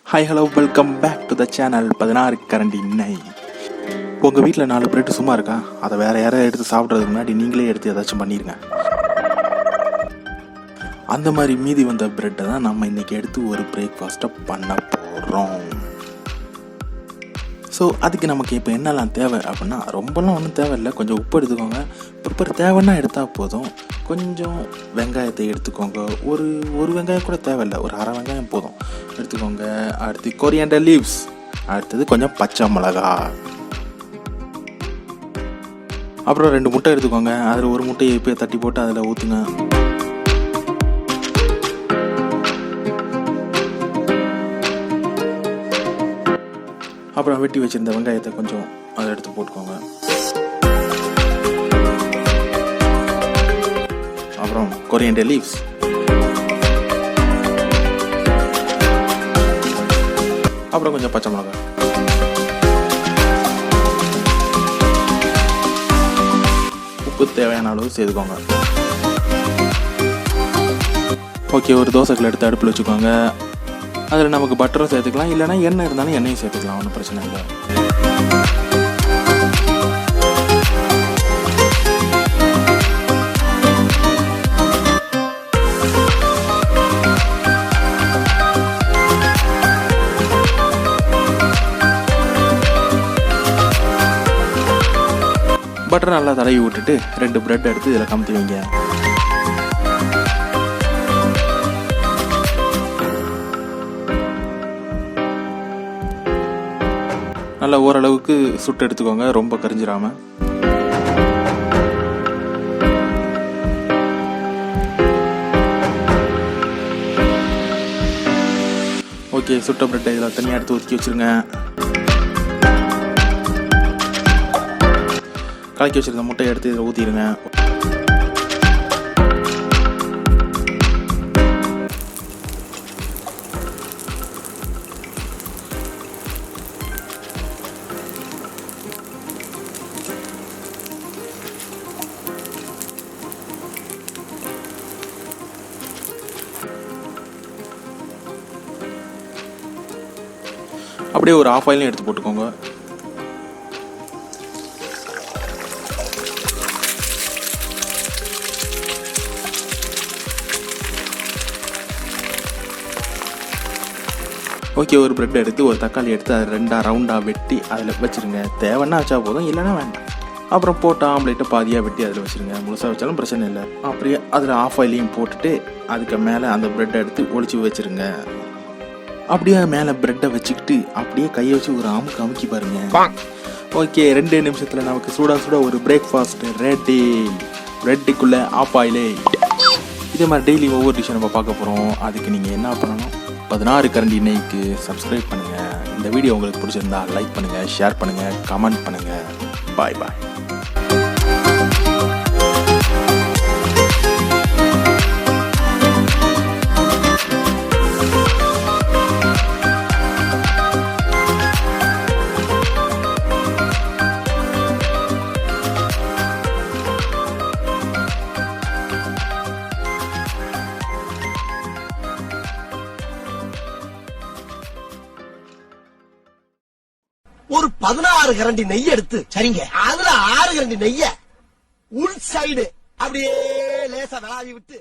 Hi hello welcome back to the channel Pathinaarukarandi Nei. உங்கள் வீட்டில் 4 bread சும்மா இருக்கா? அதை வேறு யாராவது எடுத்து சாப்பிட்றதுக்கு முன்னாடி நீங்களே எடுத்து ஏதாச்சும் பண்ணிடுங்க. அந்த மாதிரி மீதி வந்த பிரெட்டை தான் நம்ம இன்றைக்கி எடுத்து ஒரு பிரேக்ஃபாஸ்ட்டை பண்ண போகிறோம். ஸோ அதுக்கு நமக்கு இப்போ என்னெல்லாம் தேவை அப்படின்னா, ரொம்பலாம் ஒன்றும் தேவையில்லை. கொஞ்சம் உப்பு எடுத்துக்கோங்க. பெப்பர் தேவைன்னா எடுத்தால் போதும். கொஞ்சம் வெங்காயத்தை எடுத்துக்கோங்க. ஒரு வெங்காயம் கூட தேவையில்லை, ஒரு அரை வெங்காயம் போதும் எடுத்துக்கோங்க. அடுத்து கொரியாண்டர் லீவ்ஸ், அடுத்தது கொஞ்சம் பச்சை மிளகா, அப்புறம் 2 முட்டை எடுத்துக்கோங்க. அதில் ஒரு முட்டையை இப்போ தட்டி போட்டு அதில் ஊற்றுங்க. அப்புறம் வெட்டி வச்சிருந்த வெங்காயத்தை கொஞ்சம் அதை எடுத்து போட்டுக்கோங்க. அப்புறம் கொரியாண்டர் லீவ்ஸ், அப்புறம் கொஞ்சம் பச்சை மிளகாய், உப்பு தேவையான அளவு சேர்த்துக்கோங்க. ஓகே, ஒரு தோசைக்கல் எடுத்து அடுப்பில் வச்சுக்கோங்க. அதில் நமக்கு பட்டரும் சேர்த்துக்கலாம், இல்லைனா எண்ணெய் இருந்தாலும் எண்ணெயும் சேர்த்துக்கலாம், ஒன்றும் பிரச்சனை இல்லை. பட்டர் நல்லா தடவி விட்டுட்டு 2 பிரெட் எடுத்து இதில் கமுத்தி வைங்க. நல்லா ஓரளவுக்கு சுட்டு எடுத்துக்கோங்க, ரொம்ப கரிஞ்சிடாம. ஓகே, சுட்ட பிரெட்டை இதில் தனியாக எடுத்து ஒதுக்கி வச்சுருங்க. கலக்கி வச்சுருந்த முட்டையை எடுத்து இதில் ஊற்றிடுங்க. அப்படியே ஒரு ஆஃப் ஆயிலையும் எடுத்து போட்டுக்கோங்க. ஓகே, ஒரு பிரெட் எடுத்து ஒரு தக்காளி எடுத்து அதை 2 ரவுண்டாக வெட்டி அதில் வச்சுருங்க. தேவைன்னா வச்சா போதும், இல்லைன்னா வேண்டாம். அப்புறம் போட்ட ஆம்லேட்டை பாதியாக வெட்டி அதில் வச்சுருங்க. முழுசாக வச்சாலும் பிரச்சனை இல்லை. அப்படியே அதில் ஆஃப் ஆயிலையும் போட்டுட்டு அதுக்கு மேலே அந்த பிரெட்டை எடுத்து ஒளிச்சு வச்சுருங்க. அப்படியே மேலே பிரெட்டை வச்சுக்கிட்டு அப்படியே கையை வச்சு ஒரு அமுக்கி பாருங்க. ஓகே, 2 நிமிஷத்தில் நமக்கு சுட ஒரு பிரேக்ஃபாஸ்ட் ரெடி. பிரெட்டுக்குள்ளே ஆஃப் ஆயிலே. இதே மாதிரி டெய்லி ஒவ்வொரு டிஷ்ஷை நம்ம பார்க்க போகிறோம். அதுக்கு நீங்கள் என்ன பண்ணணும்? Pathinaarukarandi Neiக்கு சப்ஸ்கிரைப் பண்ணுங்கள். இந்த வீடியோ உங்களுக்கு பிடிச்சிருந்தா லைக் பண்ணுங்கள், ஷேர் பண்ணுங்கள், கமெண்ட் பண்ணுங்கள். பாய் பாய். ஒரு 16 கரண்டி நெய் எடுத்து, சரிங்க, அதுல 6 கரண்டி நெய்ய உள் சைடு அப்படியே லேசா விளாவி விட்டு